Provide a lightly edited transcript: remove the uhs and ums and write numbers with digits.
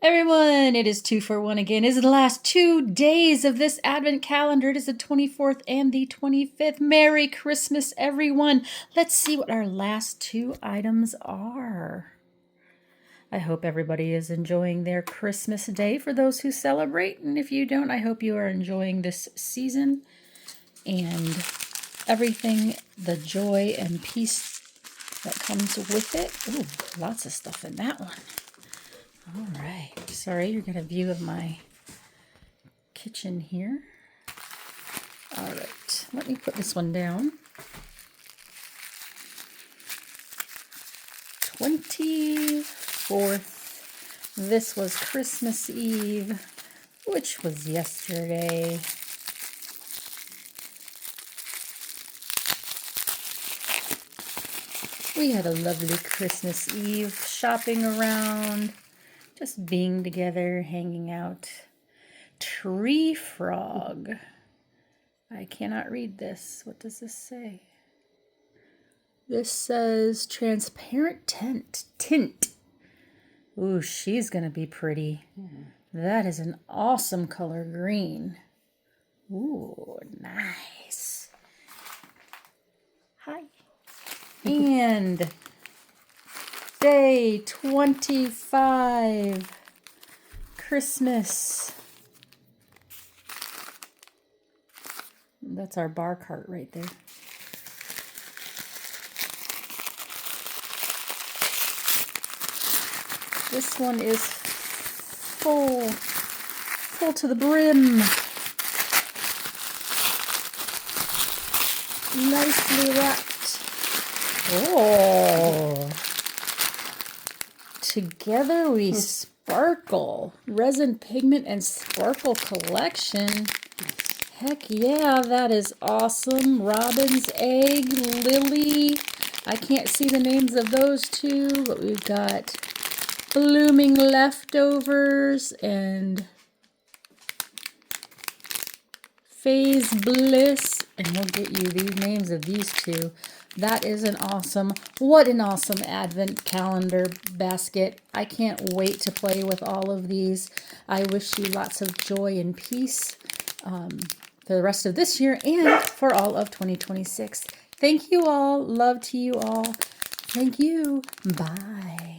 Everyone, it is 2 for 1 again. It is the last 2 days of this Advent calendar. It is the 24th and the 25th. Merry Christmas, everyone. Let's see what our last 2 items are. I hope everybody is enjoying their Christmas day for those who celebrate. And if you don't, I hope you are enjoying this season and everything, the joy and peace that comes with it. Ooh, lots of stuff in that one. All right, sorry, you're getting a view of my kitchen here. All right, let me put this one down. 24th, this was Christmas Eve, which was yesterday. We had a lovely Christmas Eve, shopping around, just being together, hanging out. Tree frog. I cannot read this. What does this say? This says transparent tint. Ooh, she's gonna be pretty. That is an awesome color green. Ooh, nice. Hi. And day 25, Christmas. That's our bar cart right there. This one is full to the brim. Nicely wrapped. Oh. Together we sparkle. Resin, pigment, and sparkle collection. Heck yeah, that is awesome. Robin's egg, Lily. I can't see the names of those two, but we've got blooming leftovers and phase bliss. And we'll get you these names of these two. That is what an awesome Advent calendar basket. I can't wait to play with all of these. I wish you lots of joy and peace for the rest of this year and for all of 2026. Thank you all. Love to you all. Thank you. Bye.